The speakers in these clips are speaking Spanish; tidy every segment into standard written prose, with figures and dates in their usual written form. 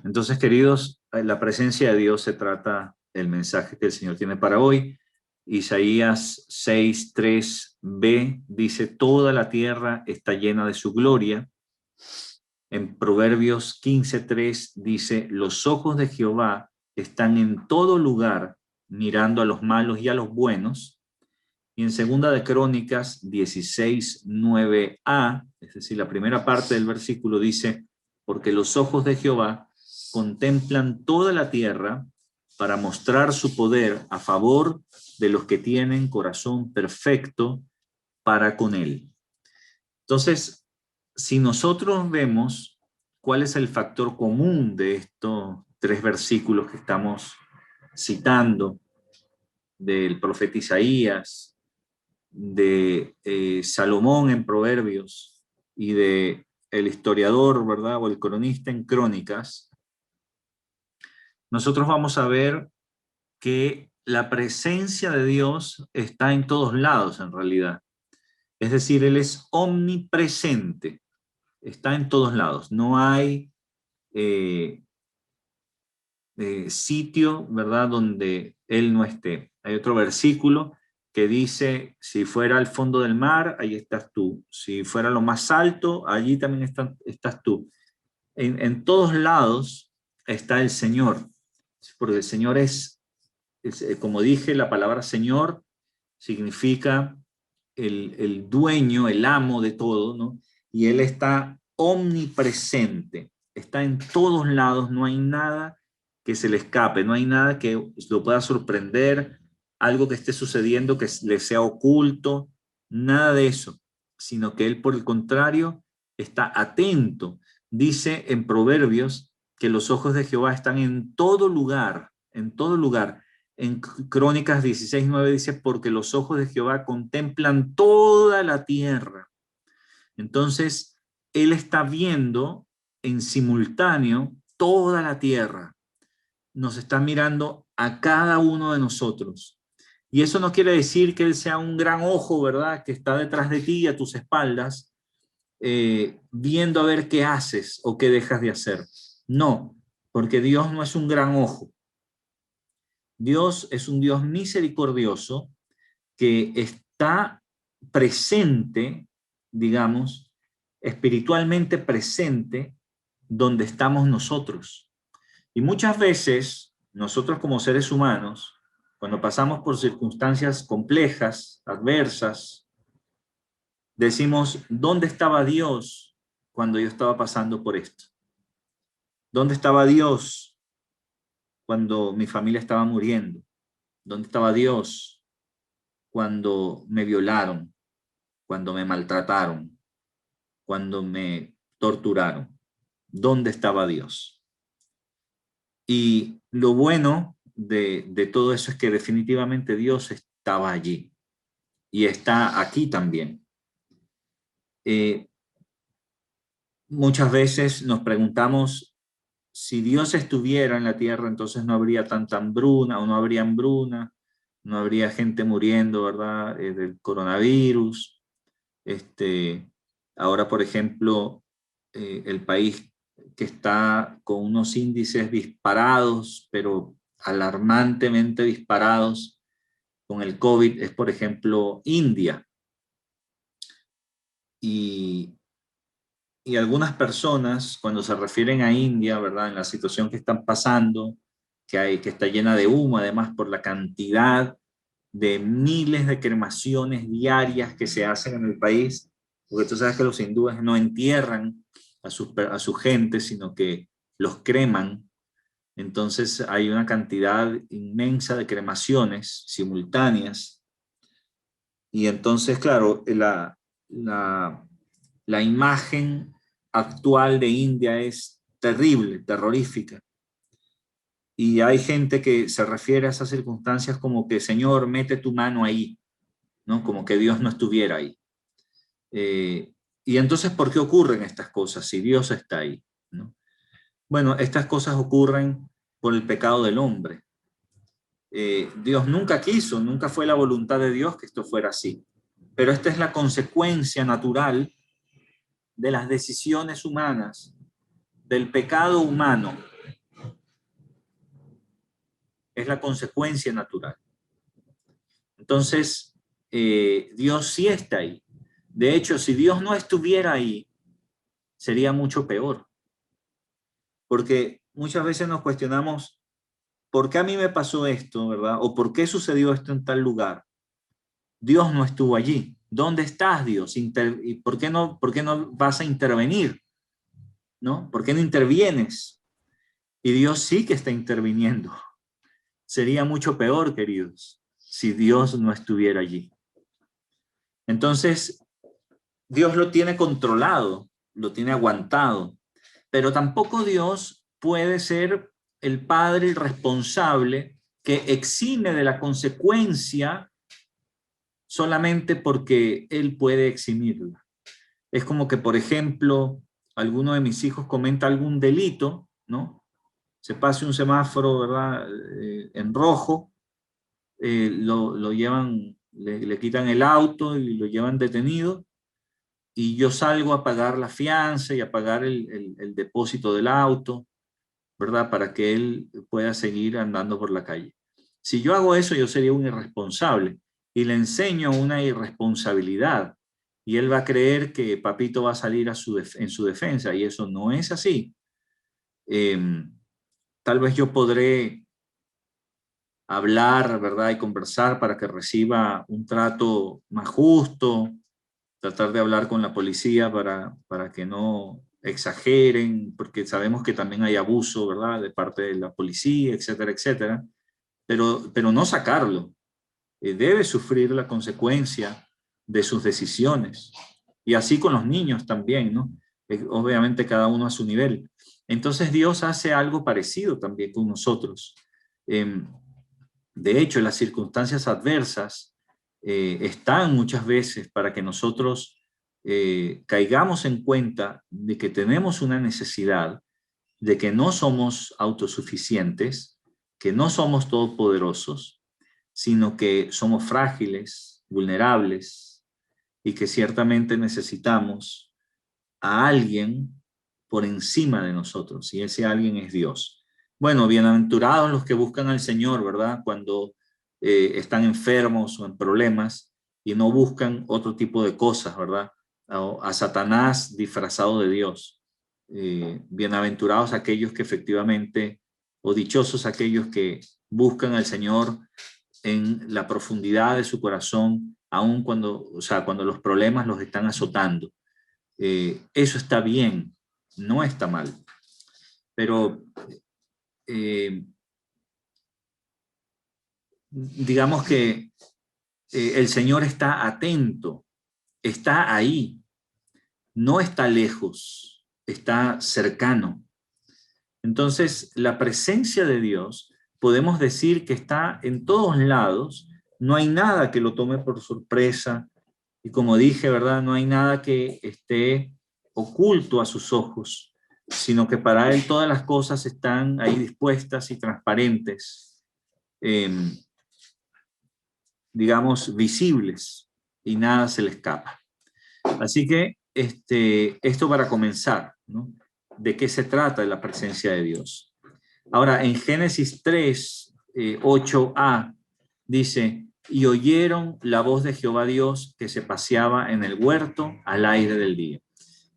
Entonces, queridos, la presencia de Dios se trata del mensaje que el Señor tiene para hoy. Isaías 6:3b dice, toda la tierra está llena de su gloria. En Proverbios 15:3 dice, los ojos de Jehová están en todo lugar, mirando a los malos y a los buenos. Y en Segunda de Crónicas 16:9a, es decir, la primera parte del versículo dice, porque los ojos de Jehová contemplan toda la tierra para mostrar su poder a favor de los que tienen corazón perfecto para con él. Entonces, si nosotros vemos cuál es el factor común de estos tres versículos que estamos citando, del profeta Isaías, de Salomón en Proverbios y de el historiador, ¿verdad? O el cronista en Crónicas, nosotros vamos a ver que la presencia de Dios está en todos lados en realidad. Es decir, Él es omnipresente, está en todos lados. No hay sitio, ¿verdad?, donde Él no esté. Hay otro versículo que dice, si fuera al fondo del mar, ahí estás tú. Si fuera lo más alto, allí también estás tú. En todos lados está el Señor, porque el Señor es, como dije, la palabra Señor significa el dueño, el amo de todo, ¿no? Y Él está omnipresente, está en todos lados, no hay nada que se le escape, no hay nada que lo pueda sorprender, algo que esté sucediendo que le sea oculto, nada de eso, sino que Él, por el contrario, está atento. Dice en Proverbios que los ojos de Jehová están en todo lugar, en todo lugar. En Crónicas 16:9 dice, porque los ojos de Jehová contemplan toda la tierra. Entonces, Él está viendo en simultáneo toda la tierra. Nos está mirando a cada uno de nosotros. Y eso no quiere decir que Él sea un gran ojo, ¿verdad?, que está detrás de ti, a tus espaldas, viendo a ver qué haces o qué dejas de hacer. No, porque Dios no es un gran ojo. Dios es un Dios misericordioso que está presente, digamos, espiritualmente presente donde estamos nosotros. Y muchas veces nosotros como seres humanos, cuando pasamos por circunstancias complejas, adversas, decimos, ¿dónde estaba Dios cuando yo estaba pasando por esto? ¿Dónde estaba Dios cuando mi familia estaba muriendo? ¿Dónde estaba Dios cuando me violaron, cuando me maltrataron, cuando me torturaron? ¿Dónde estaba Dios? Y lo bueno de todo eso es que definitivamente Dios estaba allí y está aquí también. Muchas veces nos preguntamos, si Dios estuviera en la tierra, entonces no habría tanta hambruna o no habría hambruna, no habría gente muriendo, ¿verdad?, del coronavirus. Ahora, por ejemplo, el país que está con unos índices disparados, pero alarmantemente disparados con el COVID, es, por ejemplo, India. Y algunas personas, cuando se refieren a India, ¿verdad?, en la situación que están pasando, que está llena de humo, además por la cantidad de miles de cremaciones diarias que se hacen en el país, porque tú sabes que los hindúes no entierran a su gente, sino que los creman. Entonces hay una cantidad inmensa de cremaciones simultáneas. Y entonces, claro, la imagen actual de India es terrible, terrorífica. Y hay gente que se refiere a esas circunstancias como que, Señor, mete tu mano ahí, ¿no? Como que Dios no estuviera ahí. Y entonces, ¿por qué ocurren estas cosas si Dios está ahí, ¿no? Bueno, estas cosas ocurren por el pecado del hombre. Dios nunca quiso, nunca fue la voluntad de Dios que esto fuera así. Pero esta es la consecuencia natural de las decisiones humanas, del pecado humano. es la consecuencia natural. Entonces, Dios sí está ahí. De hecho, si Dios no estuviera ahí, sería mucho peor. Porque muchas veces nos cuestionamos, ¿por qué a mí me pasó esto, verdad? ¿O por qué sucedió esto en tal lugar? Dios no estuvo allí. ¿Dónde estás, Dios? ¿Y por qué no vas a intervenir? ¿No? ¿Por qué no intervienes? Y Dios sí que está interviniendo. Sería mucho peor, queridos, si Dios no estuviera allí. Entonces, Dios lo tiene controlado, lo tiene aguantado, pero tampoco Dios puede ser el padre irresponsable que exime de la consecuencia solamente porque él puede eximirla. Es como que, por ejemplo, alguno de mis hijos cometa algún delito, ¿no? Se pase un semáforo, ¿verdad? En rojo, lo llevan, le quitan el auto y lo llevan detenido, y yo salgo a pagar la fianza y a pagar el depósito del auto, ¿verdad? Para que él pueda seguir andando por la calle. Si yo hago eso, yo sería un irresponsable y le enseño una irresponsabilidad y él va a creer que papito va a salir en su defensa, y eso no es así. Eh, Tal vez yo podré hablar, ¿verdad? Y conversar para que reciba un trato más justo, tratar de hablar con la policía para que no exageren, porque sabemos que también hay abuso, ¿verdad? De parte de la policía, etcétera, etcétera, pero no sacarlo. Debe sufrir la consecuencia de sus decisiones. Y así con los niños también, ¿no? Obviamente cada uno a su nivel. Entonces Dios hace algo parecido también con nosotros. Eh, de hecho, las circunstancias adversas están muchas veces para que nosotros caigamos en cuenta de que tenemos una necesidad, de que no somos autosuficientes, que no somos todopoderosos, sino que somos frágiles, vulnerables, y que ciertamente necesitamos a alguien por encima de nosotros, y ese alguien es Dios. Bueno, bienaventurados los que buscan al Señor, ¿verdad? Cuando están enfermos o en problemas y no buscan otro tipo de cosas, ¿verdad? A Satanás disfrazado de Dios. Bienaventurados aquellos que efectivamente, o dichosos aquellos que buscan al Señor en la profundidad de su corazón, aun cuando, o sea, cuando los problemas los están azotando. Eso está bien, no está mal. Pero digamos que el Señor está atento, está ahí, no está lejos, está cercano. Entonces, la presencia de Dios, podemos decir que está en todos lados, no hay nada que lo tome por sorpresa, y como dije, ¿verdad? No hay nada que esté oculto a sus ojos, sino que para Él todas las cosas están ahí dispuestas y transparentes, eh, digamos, visibles, y nada se le escapa. Así que esto para comenzar, ¿no? ¿De qué se trata la presencia de Dios? Ahora, en Génesis 3, 8a, dice, y oyeron la voz de Jehová Dios que se paseaba en el huerto al aire del día.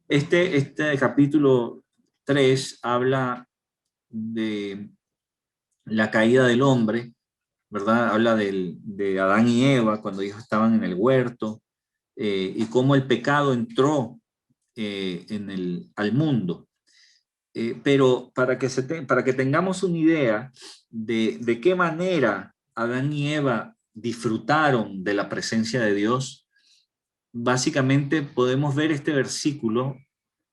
Este capítulo 3 habla de la caída del hombre, ¿verdad? Habla de Adán y Eva cuando ellos estaban en el huerto, y cómo el pecado entró al mundo. Pero para que tengamos una idea de qué manera Adán y Eva disfrutaron de la presencia de Dios, básicamente podemos ver este versículo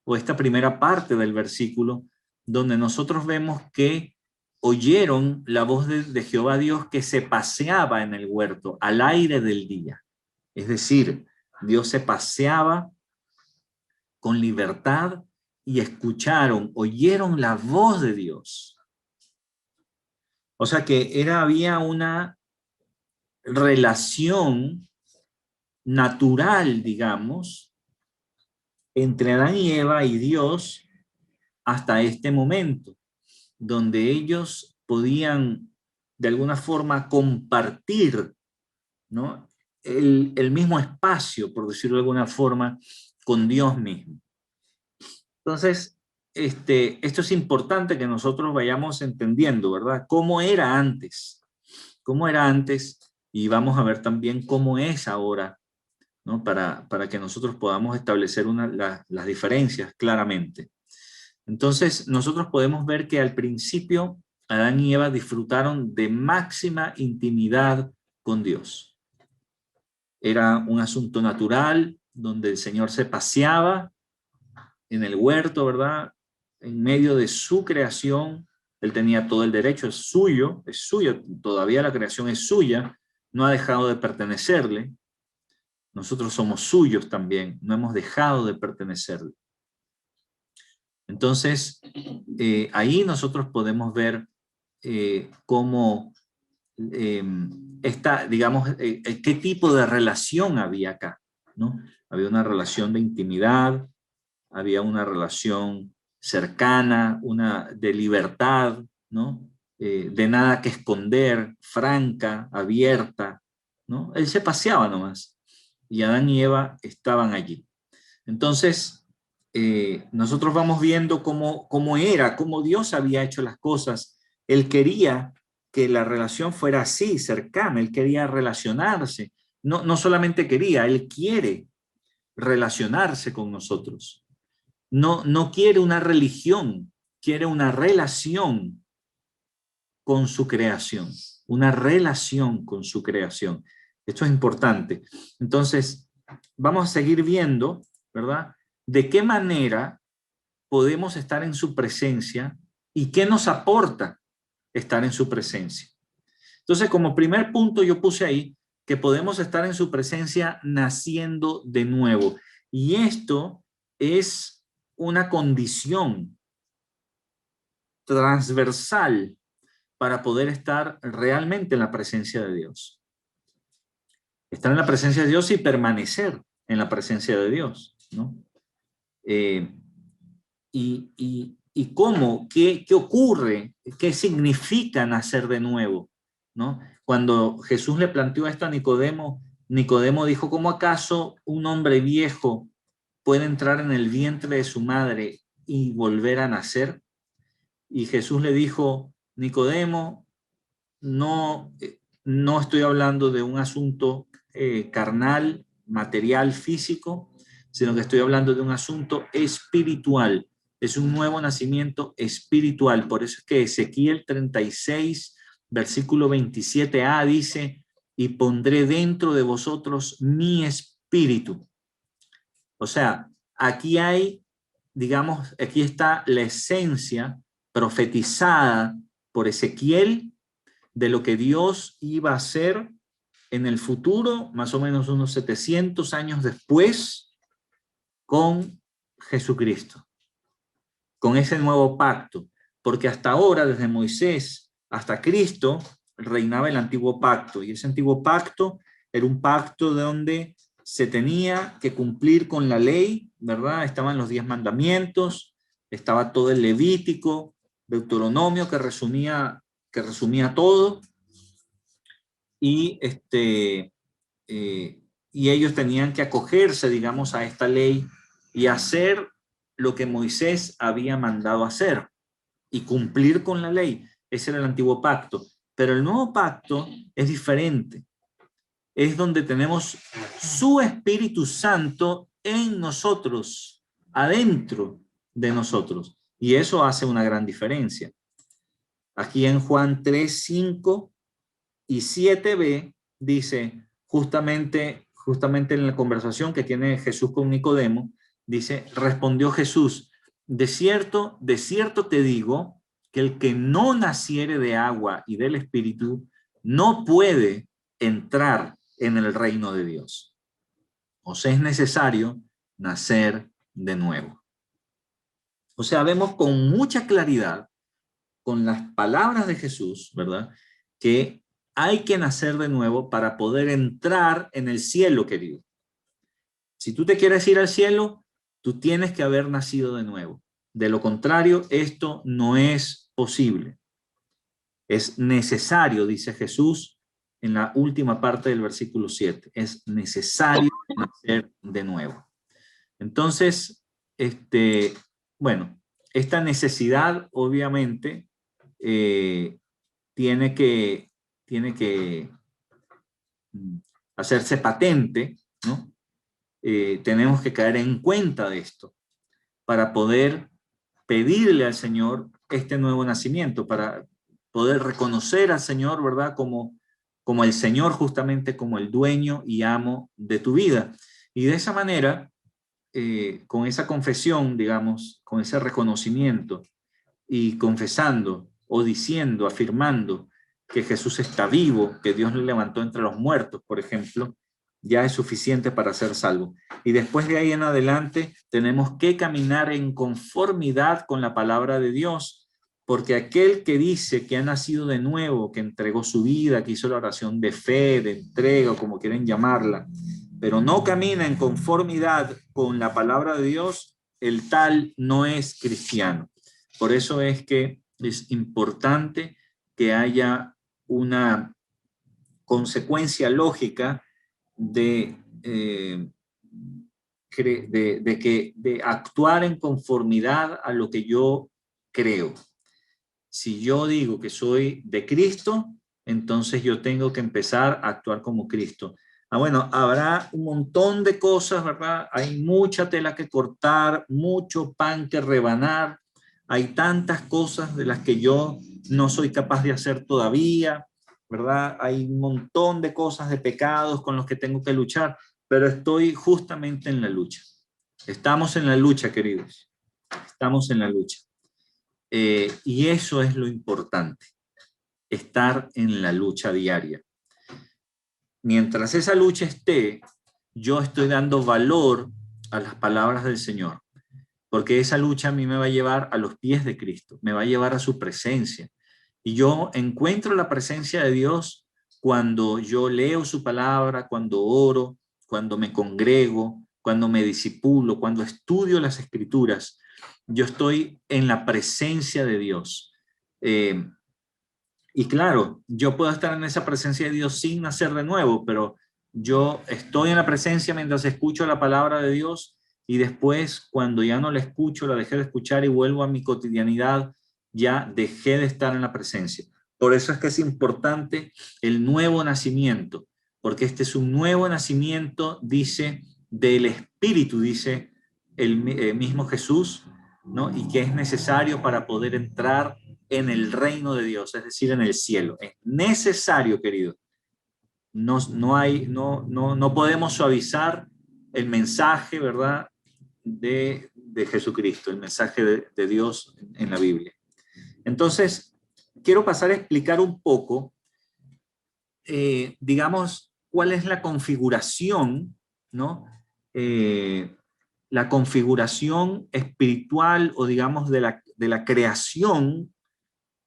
o esta primera parte del versículo donde nosotros vemos que oyeron la voz de Jehová Dios que se paseaba en el huerto al aire del día. Es decir, Dios se paseaba con libertad y escucharon, oyeron la voz de Dios. O sea que había una relación natural, digamos, entre Adán y Eva y Dios hasta este momento, donde ellos podían de alguna forma compartir, ¿no?, el mismo espacio, por decirlo de alguna forma, con Dios mismo. Entonces, esto es importante que nosotros vayamos entendiendo, ¿verdad? ¿Cómo era antes? ¿Cómo era antes? Y vamos a ver también cómo es ahora, ¿no? Para que nosotros podamos establecer las diferencias claramente. Entonces, nosotros podemos ver que al principio Adán y Eva disfrutaron de máxima intimidad con Dios. Era un asunto natural donde el Señor se paseaba en el huerto, ¿verdad? En medio de su creación. Él tenía todo el derecho, es suyo, todavía la creación es suya, no ha dejado de pertenecerle. Nosotros somos suyos también, no hemos dejado de pertenecerle. Entonces, ahí nosotros podemos ver cómo digamos, qué tipo de relación había acá, ¿no? Había una relación de intimidad, había una relación cercana, una de libertad, ¿no? De nada que esconder, franca, abierta, ¿no? Él se paseaba nomás y Adán y Eva estaban allí. Entonces, nosotros vamos viendo cómo Dios había hecho las cosas. Él quería que la relación fuera así, cercana, él quería relacionarse. No solamente quería, él quiere relacionarse con nosotros. No quiere una religión, quiere una relación con su creación, una relación con su creación. Esto es importante. Entonces, vamos a seguir viendo, ¿verdad?, de qué manera podemos estar en su presencia y qué nos aporta estar en su presencia. Entonces, como primer punto yo puse ahí que podemos estar en su presencia naciendo de nuevo. Y esto es una condición transversal para poder estar realmente en la presencia de Dios. Estar en la presencia de Dios y permanecer en la presencia de Dios, ¿no? Y cómo, qué ocurre, qué significa nacer de nuevo, ¿no? Cuando Jesús le planteó esto a Nicodemo, Nicodemo dijo, ¿cómo acaso un hombre viejo puede entrar en el vientre de su madre y volver a nacer? Y Jesús le dijo, Nicodemo, no estoy hablando de un asunto carnal, material, físico, sino que estoy hablando de un asunto espiritual. Es un nuevo nacimiento espiritual. Por eso es que Ezequiel 36, versículo 27a dice, y pondré dentro de vosotros mi espíritu. O sea, aquí hay, digamos, aquí está la esencia profetizada por Ezequiel de lo que Dios iba a hacer en el futuro, más o menos unos 700 años después, con Jesucristo, con ese nuevo pacto. Porque hasta ahora, desde Moisés hasta Cristo, reinaba el antiguo pacto. Y ese antiguo pacto era un pacto donde se tenía que cumplir con la ley, ¿verdad? Estaban los 10 mandamientos, estaba todo el Levítico, Deuteronomio, que resumía todo, y, y ellos tenían que acogerse, digamos, a esta ley y hacer lo que Moisés había mandado hacer y cumplir con la ley. Ese era el antiguo pacto. Pero el nuevo pacto es diferente. Es donde tenemos su Espíritu Santo en nosotros, adentro de nosotros. Y eso hace una gran diferencia. Aquí en Juan 3, 5 y 7b dice, justamente en la conversación que tiene Jesús con Nicodemo, dice, respondió Jesús, de cierto te digo, que el que no naciere de agua y del Espíritu no puede entrar en el reino de Dios. O sea, es necesario nacer de nuevo. O sea, vemos con mucha claridad, con las palabras de Jesús, ¿verdad?, que hay que nacer de nuevo para poder entrar en el cielo, querido. Si tú te quieres ir al cielo, tú tienes que haber nacido de nuevo. De lo contrario, esto no es posible. Es necesario, dice Jesús en la última parte del versículo 7, es necesario nacer de nuevo. Entonces, bueno, esta necesidad obviamente tiene que hacerse patente, ¿no? Tenemos que caer en cuenta de esto para poder pedirle al Señor este nuevo nacimiento, para poder reconocer al Señor, ¿verdad? Como el Señor, justamente como el dueño y amo de tu vida. Y de esa manera, con esa confesión, digamos, con ese reconocimiento y confesando o diciendo, afirmando que Jesús está vivo, que Dios le levantó entre los muertos, por ejemplo, ya es suficiente para ser salvo. Y después de ahí en adelante tenemos que caminar en conformidad con la palabra de Dios, porque aquel que dice que ha nacido de nuevo, que entregó su vida, que hizo la oración de fe, de entrega, o como quieren llamarla, pero no camina en conformidad con la palabra de Dios, el tal no es cristiano. Por eso es que es importante que haya una consecuencia lógica de actuar en conformidad a lo que yo creo. Si yo digo que soy de Cristo, entonces yo tengo que empezar a actuar como Cristo. Bueno, habrá un montón de cosas, ¿verdad? Hay mucha tela que cortar, mucho pan que rebanar. Hay tantas cosas de las que yo no soy capaz de hacer todavía, ¿verdad? Hay un montón de cosas, de pecados con los que tengo que luchar, pero estoy justamente en la lucha. Estamos en la lucha, queridos. Estamos en la lucha. Y eso es lo importante, estar en la lucha diaria. Mientras esa lucha esté, yo estoy dando valor a las palabras del Señor, porque esa lucha a mí me va a llevar a los pies de Cristo, me va a llevar a su presencia. Y yo encuentro la presencia de Dios cuando yo leo su palabra, cuando oro, cuando me congrego, cuando me disipulo, cuando estudio las Escrituras. Yo estoy en la presencia de Dios. Y claro, yo puedo estar en esa presencia de Dios sin nacer de nuevo, pero yo estoy en la presencia mientras escucho la palabra de Dios y después, cuando ya no la escucho, la dejé de escuchar y vuelvo a mi cotidianidad, ya dejé de estar en la presencia. Por eso es que es importante el nuevo nacimiento, porque este es un nuevo nacimiento, dice, del Espíritu, dice el mismo Jesús, ¿no? Y que es necesario para poder entrar en el reino de Dios, es decir, en el cielo. Es necesario, querido. No podemos suavizar el mensaje, ¿verdad?, de Jesucristo, el mensaje de Dios en la Biblia. Entonces, quiero pasar a explicar un poco, digamos, cuál es la configuración, ¿no? La configuración espiritual o, digamos, de la creación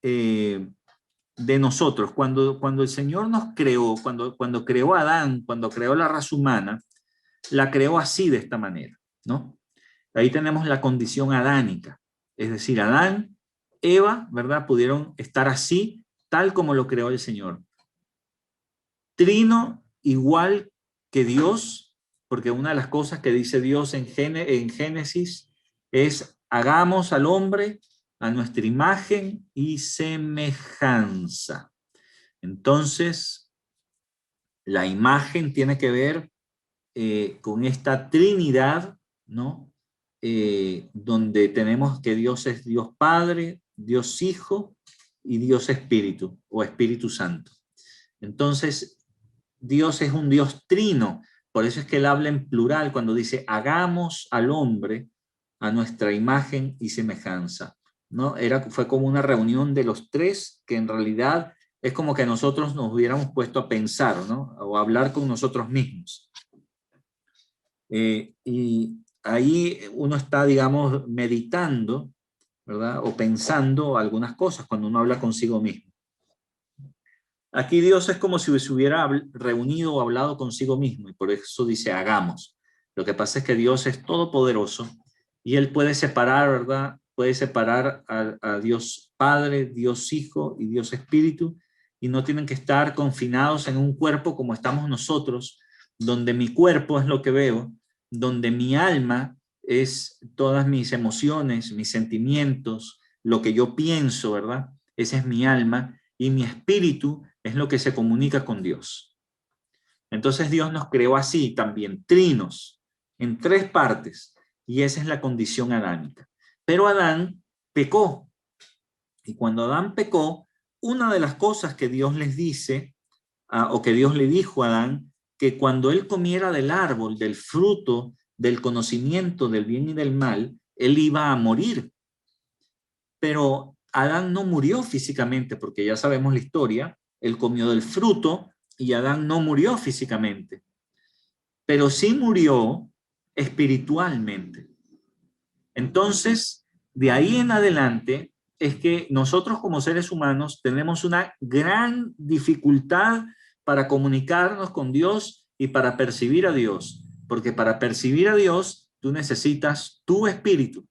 de nosotros. Cuando el Señor nos creó, cuando creó a Adán, cuando creó la raza humana, la creó así, de esta manera, ¿no? Ahí tenemos la condición adánica, es decir, Adán, Eva, ¿verdad? Pudieron estar así, tal como lo creó el Señor. Trino, igual que Dios, porque una de las cosas que dice Dios en Génesis es: hagamos al hombre a nuestra imagen y semejanza. Entonces, la imagen tiene que ver con esta Trinidad, ¿no? Donde tenemos que Dios es Dios Padre, Dios Hijo y Dios Espíritu o Espíritu Santo. Entonces, Dios es un Dios trino, por eso es que él habla en plural cuando dice: hagamos al hombre a nuestra imagen y semejanza, ¿no? Fue como una reunión de los tres, que en realidad es como que nosotros nos hubiéramos puesto a pensar, ¿no? O a hablar con nosotros mismos. Y ahí uno está, digamos, meditando, ¿verdad? O pensando algunas cosas cuando uno habla consigo mismo. Aquí Dios es como si se hubiera reunido o hablado consigo mismo, y por eso dice hagamos. Lo que pasa es que Dios es todopoderoso y Él puede separar, ¿verdad?, puede separar a Dios Padre, Dios Hijo y Dios Espíritu, y no tienen que estar confinados en un cuerpo como estamos nosotros, donde mi cuerpo es lo que veo, donde mi alma es todas mis emociones, mis sentimientos, lo que yo pienso, ¿verdad? Esa es mi alma, y mi espíritu es lo que se comunica con Dios. Entonces Dios nos creó así también, trinos, en tres partes, y esa es la condición adánica. Pero Adán pecó, y cuando Adán pecó, una de las cosas que Dios les dice, o que Dios le dijo a Adán, que cuando él comiera del árbol, del fruto, del conocimiento del bien y del mal, él iba a morir. Pero Adán no murió físicamente, porque ya sabemos la historia, él comió del fruto y Adán no murió físicamente, pero sí murió espiritualmente. Entonces, de ahí en adelante, es que nosotros como seres humanos tenemos una gran dificultad para comunicarnos con Dios y para percibir a Dios, porque para percibir a Dios tú necesitas tu espíritu.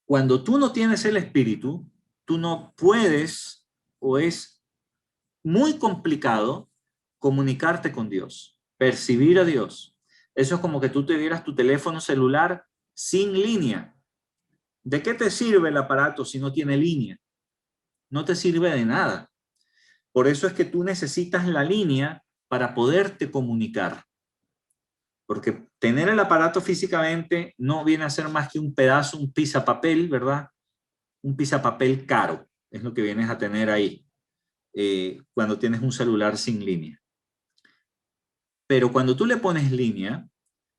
Cuando tú no tienes el espíritu, tú no puedes, o es muy complicado comunicarte con Dios, percibir a Dios. Eso es como que tú te dieras tu teléfono celular sin línea. ¿De qué te sirve el aparato si no tiene línea? No te sirve de nada. Por eso es que tú necesitas la línea para poderte comunicar. Porque tener el aparato físicamente no viene a ser más que un pedazo, un pisapapel, ¿verdad? Un pisapapel caro, es lo que vienes a tener ahí, cuando tienes un celular sin línea. Pero cuando tú le pones línea,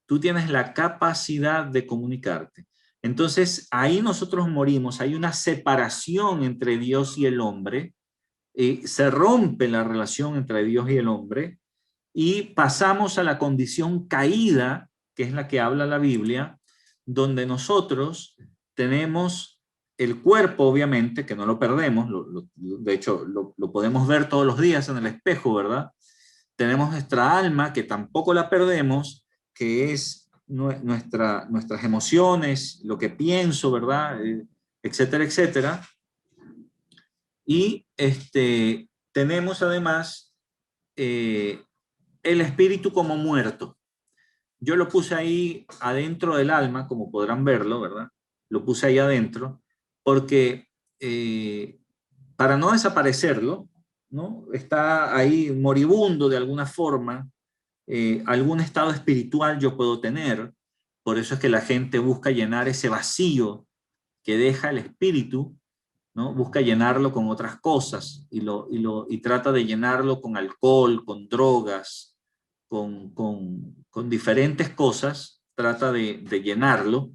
tú tienes la capacidad de comunicarte. Entonces, ahí nosotros morimos, hay una separación entre Dios y el hombre, se rompe la relación entre Dios y el hombre, y pasamos a la condición caída, que es la que habla la Biblia, donde nosotros tenemos el cuerpo, obviamente, que no lo perdemos, de hecho, lo podemos ver todos los días en el espejo, ¿verdad? Tenemos nuestra alma, que tampoco la perdemos, que es nuestras emociones, lo que pienso, ¿verdad? Etcétera, etcétera. Y tenemos además el espíritu como muerto. Yo lo puse ahí adentro del alma, como podrán verlo, ¿verdad? Lo puse ahí adentro, porque para no desaparecerlo, ¿no? Está ahí moribundo de alguna forma, algún estado espiritual yo puedo tener, por eso es que la gente busca llenar ese vacío que deja el espíritu, ¿no? Busca llenarlo con otras cosas y trata de llenarlo con alcohol, con drogas, con diferentes cosas, trata de llenarlo,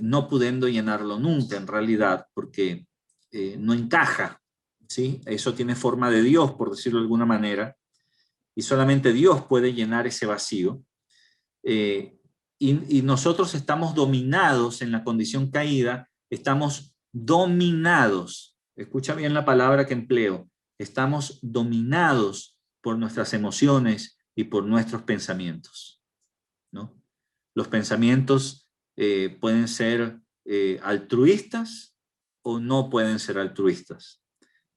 no pudiendo llenarlo nunca en realidad, porque no encaja, ¿sí? Eso tiene forma de Dios, por decirlo de alguna manera, y solamente Dios puede llenar ese vacío. Y nosotros estamos dominados en la condición caída, estamos dominados, escucha bien la palabra que empleo, estamos dominados por nuestras emociones y por nuestros pensamientos, ¿no? Los pensamientos pueden ser altruistas o no pueden ser altruistas.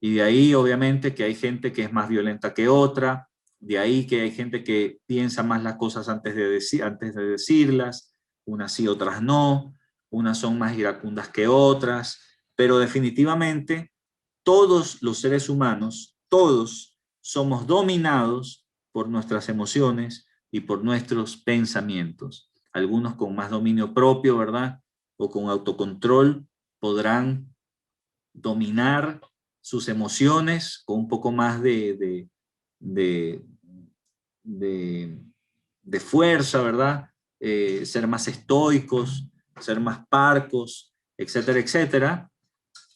Y de ahí, obviamente, que hay gente que es más violenta que otra, de ahí que hay gente que piensa más las cosas antes de decirlas, unas sí, otras no, unas son más iracundas que otras, pero definitivamente todos los seres humanos, todos somos dominados por nuestras emociones y por nuestros pensamientos. Algunos con más dominio propio, ¿verdad? O con autocontrol podrán dominar sus emociones con un poco más de, de fuerza, ¿verdad? Ser más estoicos, ser más parcos, etcétera, etcétera.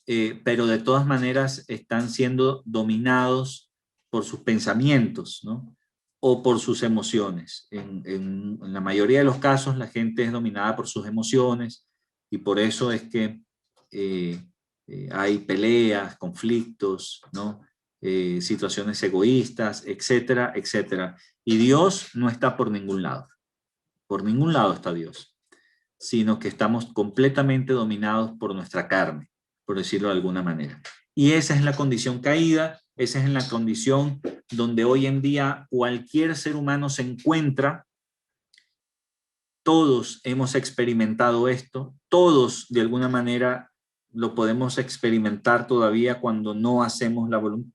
Pero de todas maneras están siendo dominados por sus pensamientos, ¿no? O por sus emociones. En la mayoría de los casos la gente es dominada por sus emociones y por eso es que hay peleas, conflictos, ¿no? Situaciones egoístas, etcétera, etcétera. Y Dios no está por ningún lado. Por ningún lado está Dios. sino que estamos completamente dominados por nuestra carne, por decirlo de alguna manera. Y esa es la condición caída, esa es la condición donde hoy en día cualquier ser humano se encuentra. Todos hemos experimentado esto, todos de alguna manera lo podemos experimentar todavía cuando no hacemos la voluntad,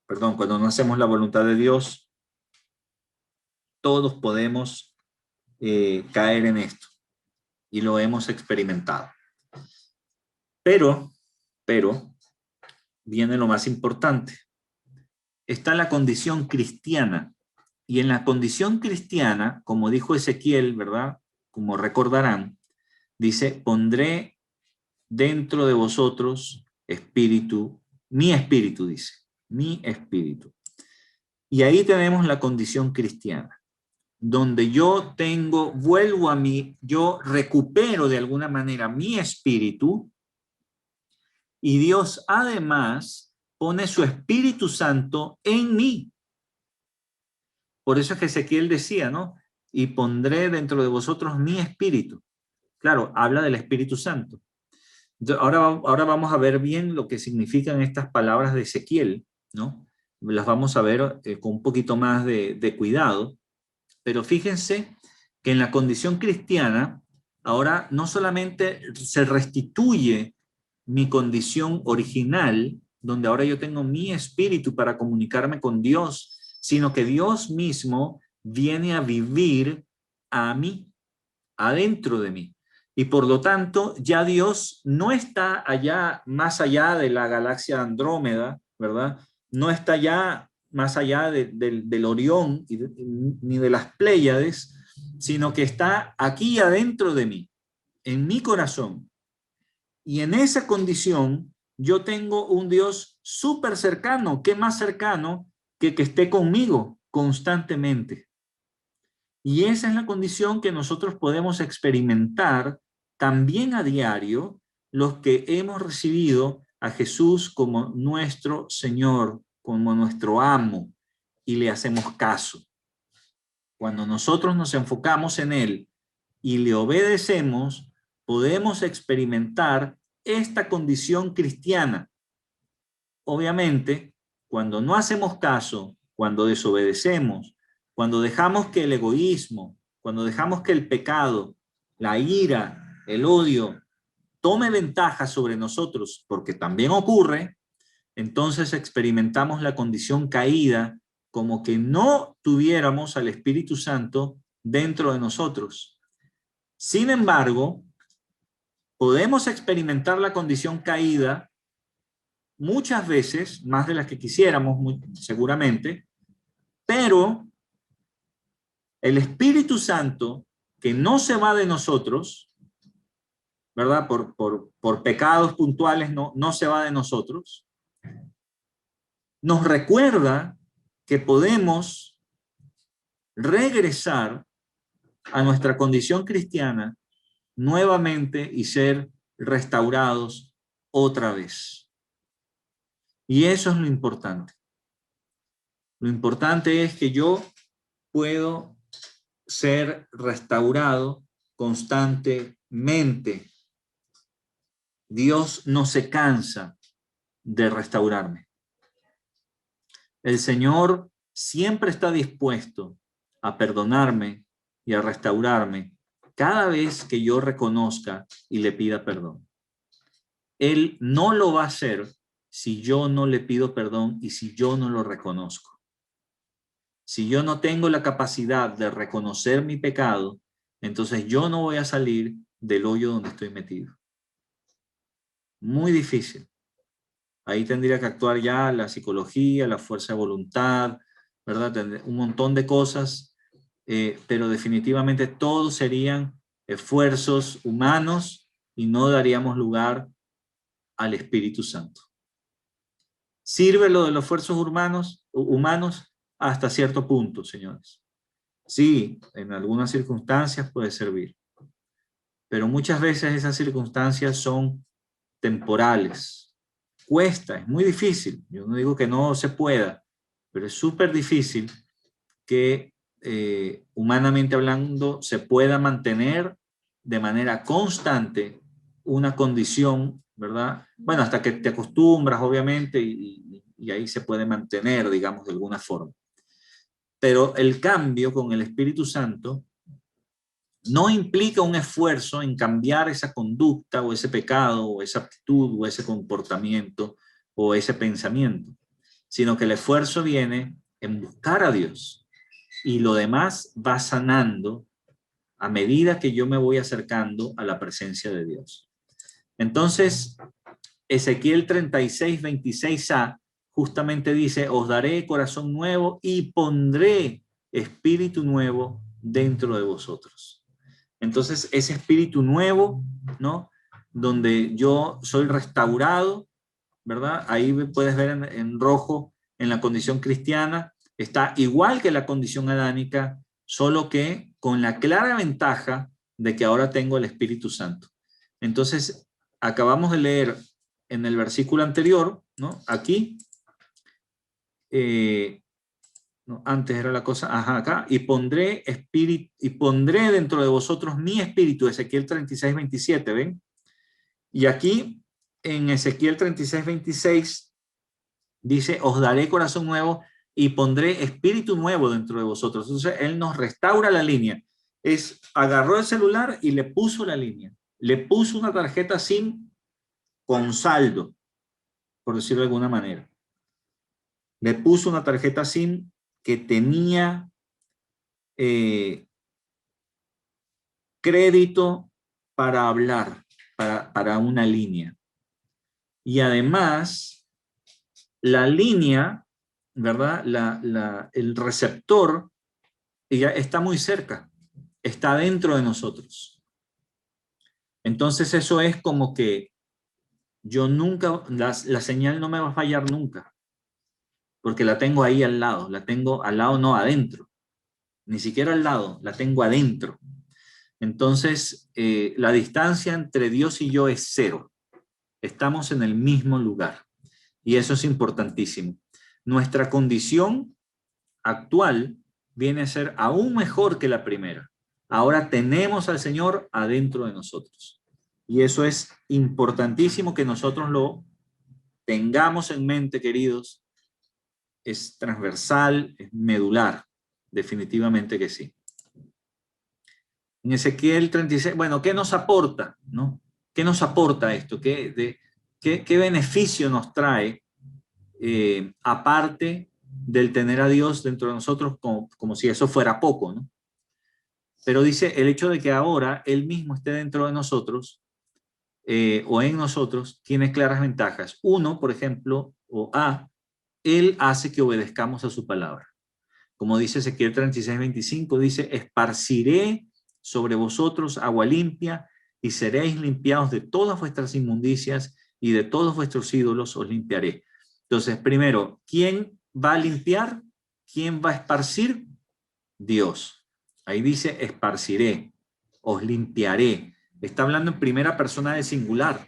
cuando no hacemos la voluntad de Dios. Todos podemos caer en esto y lo hemos experimentado. Pero viene lo más importante. Está la condición cristiana. Y en la condición cristiana, como dijo Ezequiel, ¿verdad? Como recordarán, dice, pondré dentro de vosotros espíritu, mi espíritu, dice, mi espíritu. Y ahí tenemos la condición cristiana, donde yo vuelvo a mí, yo recupero de alguna manera mi espíritu, y Dios además pone su Espíritu Santo en mí. Por eso es que Ezequiel decía, ¿no? Y pondré dentro de vosotros mi espíritu. Claro, habla del Espíritu Santo. Ahora vamos a ver bien lo que significan estas palabras de Ezequiel, ¿no? Las vamos a ver con un poquito más de cuidado, pero fíjense que en la condición cristiana, ahora no solamente se restituye mi condición original, donde ahora yo tengo mi espíritu para comunicarme con Dios, sino que Dios mismo viene a vivir a mí, adentro de mí. Y por lo tanto, ya Dios no está allá, más allá de la galaxia Andrómeda, ¿verdad? No está ya más allá del Orión ni de las Pléyades, sino que está aquí adentro de mí, en mi corazón. Y en esa condición, yo tengo un Dios súper cercano. ¿Qué más cercano que esté conmigo constantemente? Y esa es la condición que nosotros podemos experimentar también a diario los que hemos recibido a Jesús como nuestro Señor, como nuestro amo, y le hacemos caso. Cuando nosotros nos enfocamos en Él y le obedecemos, podemos experimentar esta condición cristiana. Obviamente, cuando no hacemos caso, cuando desobedecemos, cuando dejamos que el egoísmo, cuando dejamos que el pecado, la ira, el odio, tome ventaja sobre nosotros, porque también ocurre, entonces experimentamos la condición caída como que no tuviéramos al Espíritu Santo dentro de nosotros. Sin embargo, podemos experimentar la condición caída muchas veces, más de las que quisiéramos, seguramente, pero el Espíritu Santo, que no se va de nosotros, ¿verdad? Por pecados puntuales, no se va de nosotros, nos recuerda que podemos regresar a nuestra condición cristiana nuevamente y ser restaurados otra vez. Y eso es lo importante. Lo importante es que yo puedo ser restaurado constantemente. Dios no se cansa de restaurarme. El Señor siempre está dispuesto a perdonarme y a restaurarme cada vez que yo reconozca y le pida perdón. Él no lo va a hacer si yo no le pido perdón y si yo no lo reconozco. Si yo no tengo la capacidad de reconocer mi pecado, entonces yo no voy a salir del hoyo donde estoy metido. Muy difícil. Ahí tendría que actuar ya la psicología, la fuerza de voluntad, ¿verdad? Un montón de cosas, pero definitivamente todos serían esfuerzos humanos y no daríamos lugar al Espíritu Santo. ¿Sirve lo de los esfuerzos humanos? Hasta cierto punto, señores. Sí, en algunas circunstancias puede servir, pero muchas veces esas circunstancias son temporales. Cuesta, es muy difícil. Yo no digo que no se pueda, pero es súper difícil que humanamente hablando, se pueda mantener de manera constante una condición, ¿verdad? Bueno, hasta que te acostumbras, obviamente, y ahí se puede mantener, digamos, de alguna forma. Pero el cambio con el Espíritu Santo no implica un esfuerzo en cambiar esa conducta o ese pecado o esa actitud o ese comportamiento o ese pensamiento, sino que el esfuerzo viene en buscar a Dios y lo demás va sanando a medida que yo me voy acercando a la presencia de Dios. Entonces, Ezequiel 36, 26a justamente dice, os daré corazón nuevo y pondré espíritu nuevo dentro de vosotros. Entonces, ese espíritu nuevo, ¿no? Donde yo soy restaurado, ¿verdad? Ahí puedes ver en rojo, en la condición cristiana, está igual que la condición adánica, solo que con la clara ventaja de que ahora tengo el Espíritu Santo. Entonces, acabamos de leer en el versículo anterior, ¿no? Aquí, no, antes era la cosa, ajá, acá, y pondré dentro de vosotros mi espíritu, Ezequiel 36, 27, ¿ven? Y aquí, en Ezequiel 36, 26, dice, os daré corazón nuevo y pondré espíritu nuevo dentro de vosotros. Entonces, Él nos restaura la línea. Agarró el celular y le puso la línea. Le puso una tarjeta SIM con saldo, por decirlo de alguna manera. Le puso una tarjeta SIM que tenía crédito para hablar, para una línea. Y además, la línea, ¿verdad? El receptor ya está muy cerca, está dentro de nosotros. Entonces eso es como que yo nunca, la señal no me va a fallar nunca, porque la tengo ahí al lado, la tengo al lado, no adentro, ni siquiera al lado, la tengo adentro. Entonces la distancia entre Dios y yo es cero, estamos en el mismo lugar y eso es importantísimo. Nuestra condición actual viene a ser aún mejor que la primera. Ahora tenemos al Señor adentro de nosotros. Y eso es importantísimo que nosotros lo tengamos en mente, queridos. Es transversal, es medular. Definitivamente que sí. En Ezequiel 36, bueno, ¿qué nos aporta? ¿No? ¿Qué nos aporta esto? ¿Qué beneficio nos trae aparte del tener a Dios dentro de nosotros como si eso fuera poco, ¿no? Pero dice, el hecho de que ahora Él mismo esté dentro de nosotros o en nosotros tiene claras ventajas. Uno, por ejemplo, o A, Él hace que obedezcamos a su palabra. Como dice Ezequiel 36, 25, dice, esparciré sobre vosotros agua limpia y seréis limpiados de todas vuestras inmundicias y de todos vuestros ídolos os limpiaré. Entonces, primero, ¿quién va a limpiar? ¿Quién va a esparcir? Dios. Ahí dice, esparciré, os limpiaré. Está hablando en primera persona de singular.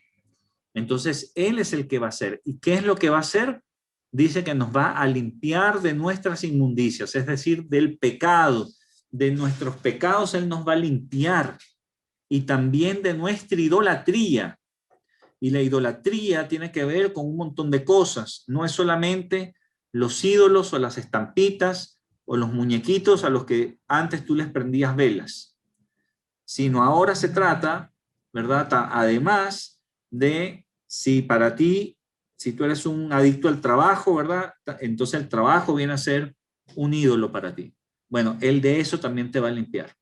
Entonces, Él es el que va a hacer. ¿Y qué es lo que va a hacer? Dice que nos va a limpiar de nuestras inmundicias, es decir, del pecado. De nuestros pecados Él nos va a limpiar. Y también de nuestra idolatría. Y la idolatría tiene que ver con un montón de cosas. No es solamente los ídolos o las estampitas o los muñequitos a los que antes tú les prendías velas, sino ahora se trata, ¿verdad? Además de si para ti, si tú eres un adicto al trabajo, ¿verdad? Entonces el trabajo viene a ser un ídolo para ti. Bueno, Él de eso también te va a limpiar.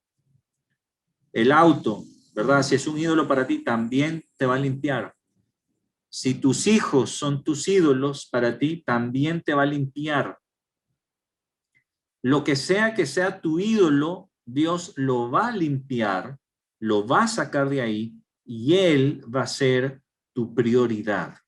El auto, ¿verdad? Si es un ídolo para ti, también te va a limpiar. Si tus hijos son tus ídolos para ti, también te va a limpiar. Lo que sea tu ídolo, Dios lo va a limpiar, lo va a sacar de ahí y Él va a ser tu prioridad.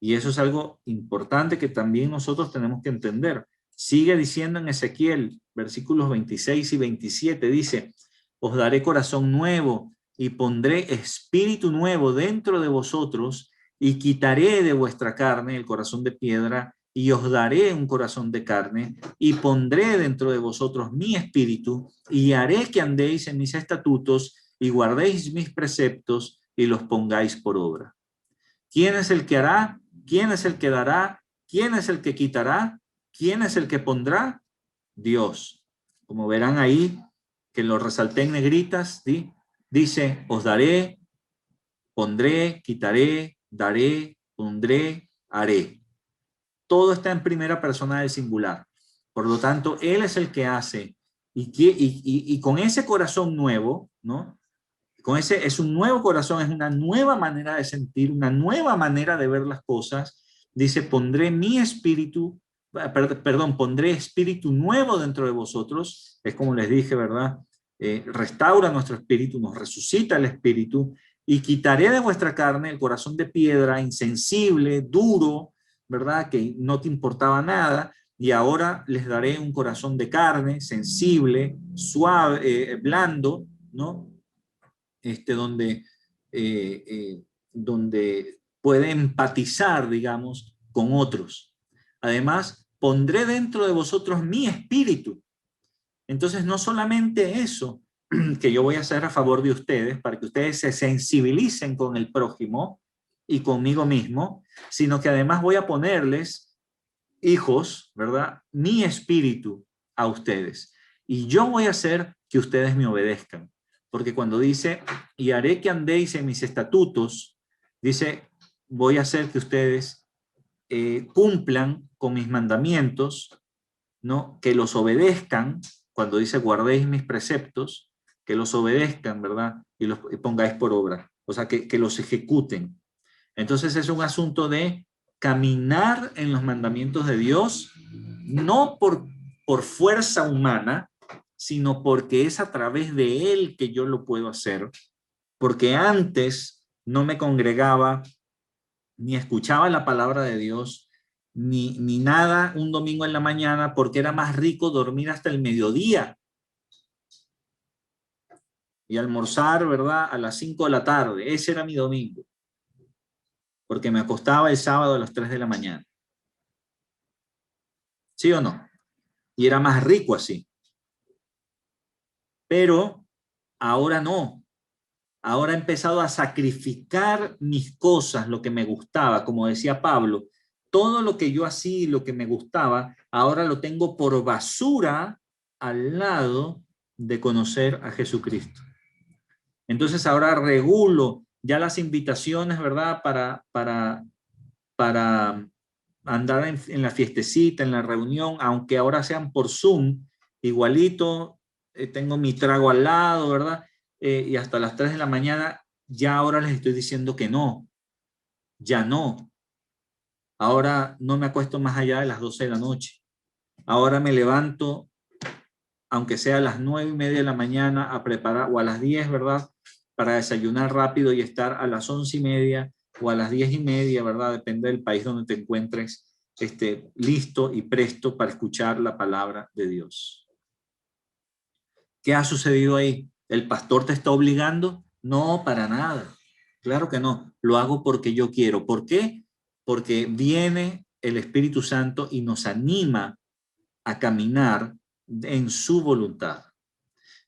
Y eso es algo importante que también nosotros tenemos que entender. Sigue diciendo en Ezequiel, versículos 26 y 27, dice, os daré corazón nuevo y pondré espíritu nuevo dentro de vosotros y quitaré de vuestra carne el corazón de piedra y os daré un corazón de carne, y pondré dentro de vosotros mi espíritu, y haré que andéis en mis estatutos, y guardéis mis preceptos, y los pongáis por obra. ¿Quién es el que hará? ¿Quién es el que dará? ¿Quién es el que quitará? ¿Quién es el que pondrá? Dios. Como verán ahí, que lo resalté en negritas, ¿sí? Dice, os daré, pondré, quitaré, daré, pondré, haré. Todo está en primera persona del singular. Por lo tanto, Él es el que hace. Y con ese corazón nuevo, ¿no? Con ese, es un nuevo corazón, es una nueva manera de sentir, una nueva manera de ver las cosas. Dice, pondré mi espíritu, perdón, pondré espíritu nuevo dentro de vosotros. Es como les dije, ¿verdad? Restaura nuestro espíritu, nos resucita el espíritu, y quitaré de vuestra carne el corazón de piedra, insensible, duro, ¿verdad? Que no te importaba nada, y ahora les daré un corazón de carne, sensible, suave, blando, ¿no? Donde, donde puede empatizar, digamos, con otros. Además, pondré dentro de vosotros mi espíritu. Entonces, no solamente eso que yo voy a hacer a favor de ustedes, para que ustedes se sensibilicen con el prójimo y conmigo mismo, sino que además voy a ponerles, hijos, ¿verdad? Mi espíritu a ustedes. Y yo voy a hacer que ustedes me obedezcan. Porque cuando dice, y haré que andéis en mis estatutos, dice, voy a hacer que ustedes cumplan con mis mandamientos, ¿no? Que los obedezcan, cuando dice guardéis mis preceptos, que los obedezcan, ¿verdad? Y los pongáis por obra. O sea, que los ejecuten. Entonces es un asunto de caminar en los mandamientos de Dios, no por fuerza humana, sino porque es a través de Él que yo lo puedo hacer, porque antes no me congregaba, ni escuchaba la palabra de Dios, ni nada un domingo en la mañana, porque era más rico dormir hasta el mediodía y almorzar, ¿verdad? A las 5 de la tarde. Ese era mi domingo, porque me acostaba el sábado a las 3 de la mañana. ¿Sí o no? Y era más rico así. Pero ahora no. Ahora he empezado a sacrificar mis cosas, lo que me gustaba, como decía Pablo. Todo lo que yo hacía, lo que me gustaba, ahora lo tengo por basura al lado de conocer a Jesucristo. Entonces ahora regulo ya las invitaciones, ¿verdad? Para andar en la fiestecita, en la reunión, aunque ahora sean por Zoom, igualito, tengo mi trago al lado, ¿verdad? Y hasta las 3 de la mañana, ya ahora les estoy diciendo que no, ya no. Ahora no me acuesto más allá de las 12 de la noche. Ahora me levanto, aunque sea a las 9:30 de la mañana, a preparar, o a las 10, ¿verdad? Para desayunar rápido y estar a las 11:30 o a las 10:30, ¿verdad? Depende del país donde te encuentres, listo y presto para escuchar la palabra de Dios. ¿Qué ha sucedido ahí? ¿El pastor te está obligando? No, para nada. Claro que no. Lo hago porque yo quiero. ¿Por qué? Porque viene el Espíritu Santo y nos anima a caminar en su voluntad.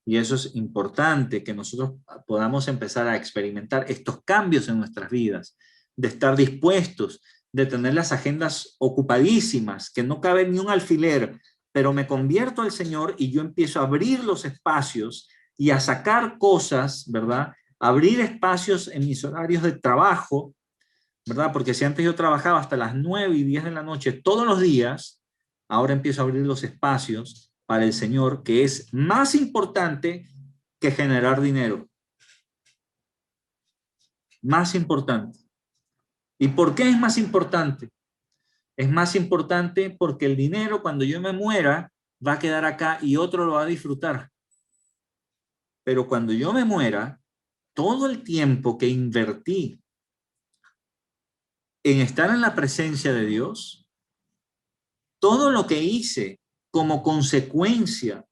Y eso es importante, que nosotros podamos empezar a experimentar estos cambios en nuestras vidas, de estar dispuestos, de tener las agendas ocupadísimas, que no cabe ni un alfiler, pero me convierto al Señor y yo empiezo a abrir los espacios y a sacar cosas, ¿verdad? Abrir espacios en mis horarios de trabajo, ¿verdad? Porque si antes yo trabajaba hasta las 9 y 10 de la noche todos los días, ahora empiezo a abrir los espacios para el Señor, que es más importante que generar dinero. Más importante. ¿Y por qué es más importante? Es más importante porque el dinero, cuando yo me muera, va a quedar acá y otro lo va a disfrutar. Pero cuando yo me muera, todo el tiempo que invertí en estar en la presencia de Dios, todo lo que hice como consecuencia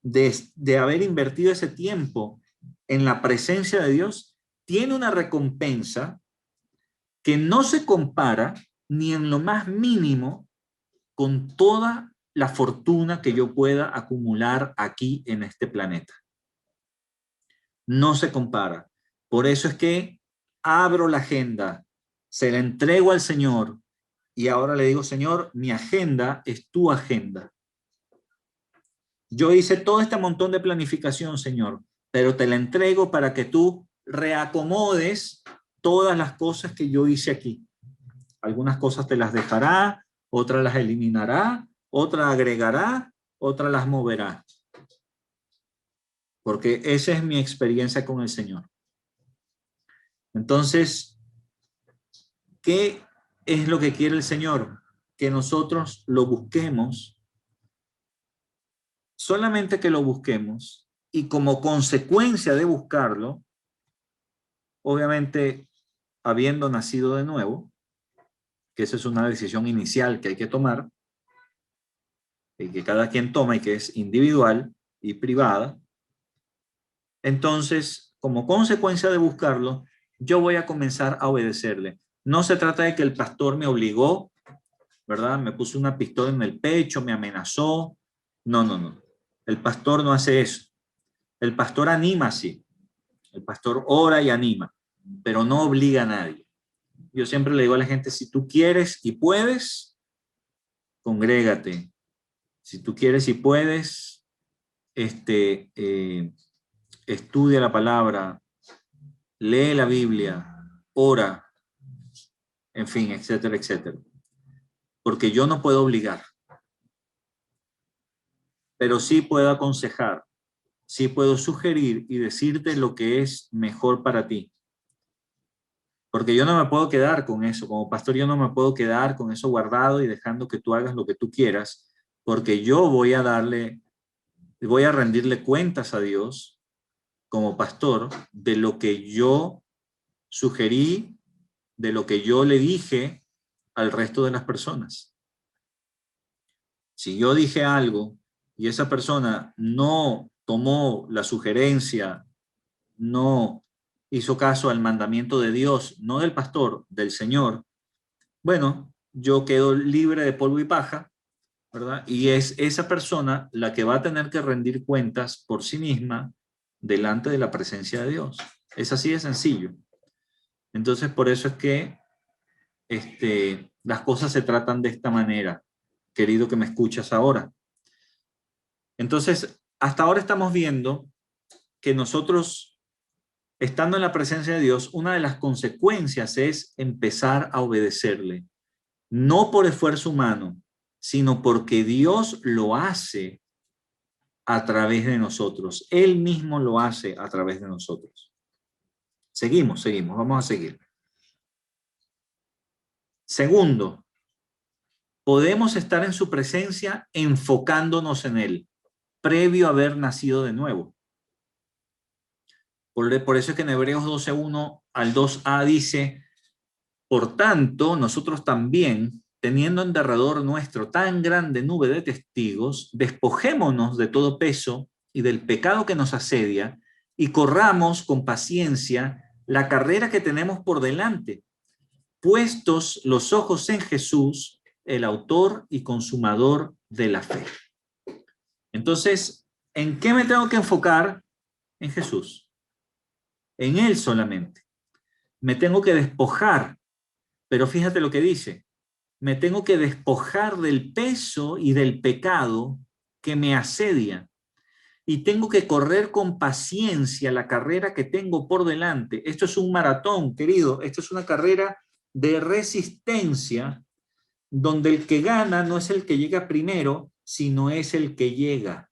de haber invertido ese tiempo en la presencia de Dios, tiene una recompensa que no se compara ni en lo más mínimo con toda la fortuna que yo pueda acumular aquí en este planeta. No se compara. Por eso es que abro la agenda, se la entrego al Señor y ahora le digo, Señor, mi agenda es tu agenda. Yo hice todo este montón de planificación, Señor, pero te la entrego para que tú reacomodes todas las cosas que yo hice aquí. Algunas cosas te las dejará, otras las eliminará, otras agregará, otras las moverá. Porque esa es mi experiencia con el Señor. Entonces, ¿qué es lo que quiere el Señor? Que nosotros lo busquemos, solamente que lo busquemos, y como consecuencia de buscarlo, obviamente, habiendo nacido de nuevo, que esa es una decisión inicial que hay que tomar, y que cada quien toma y que es individual y privada, entonces, como consecuencia de buscarlo, yo voy a comenzar a obedecerle. No se trata de que el pastor me obligó, ¿verdad? Me puso una pistola en el pecho, me amenazó. No, no, no. El pastor no hace eso. El pastor anima, sí. El pastor ora y anima, pero no obliga a nadie. Yo siempre le digo a la gente, si tú quieres y puedes, congrégate. Si tú quieres y puedes, estudia la palabra, lee la Biblia, ora, en fin, etcétera, etcétera. Porque yo no puedo obligar, pero sí puedo aconsejar, sí puedo sugerir y decirte lo que es mejor para ti. Porque yo no me puedo quedar con eso, como pastor yo no me puedo quedar con eso guardado y dejando que tú hagas lo que tú quieras, porque yo voy a rendirle cuentas a Dios como pastor de lo que yo sugerí, de lo que yo le dije al resto de las personas. Si yo dije algo y esa persona no tomó la sugerencia, no hizo caso al mandamiento de Dios, no del pastor, del Señor, bueno, yo quedo libre de polvo y paja, ¿verdad? Y es esa persona la que va a tener que rendir cuentas por sí misma delante de la presencia de Dios. Es así de sencillo. Entonces, por eso es que las cosas se tratan de esta manera, querido que me escuchas ahora. Entonces, hasta ahora estamos viendo que nosotros, estando en la presencia de Dios, una de las consecuencias es empezar a obedecerle. No por esfuerzo humano, sino porque Dios lo hace a través de nosotros. Él mismo lo hace a través de nosotros. Seguimos, vamos a seguir. Segundo, podemos estar en su presencia enfocándonos en Él, previo a haber nacido de nuevo. Por eso es que en Hebreos 12:1 al 2a dice, por tanto, nosotros también, teniendo en derredor nuestro tan grande nube de testigos, despojémonos de todo peso y del pecado que nos asedia y corramos con paciencia la carrera que tenemos por delante, puestos los ojos en Jesús, el autor y consumador de la fe. Entonces, ¿en qué me tengo que enfocar? En Jesús. En Él solamente. Me tengo que despojar, pero fíjate lo que dice. Me tengo que despojar del peso y del pecado que me asedia. Y tengo que correr con paciencia la carrera que tengo por delante. Esto es un maratón, querido. Esto es una carrera de resistencia donde el que gana no es el que llega primero, sino es el que llega.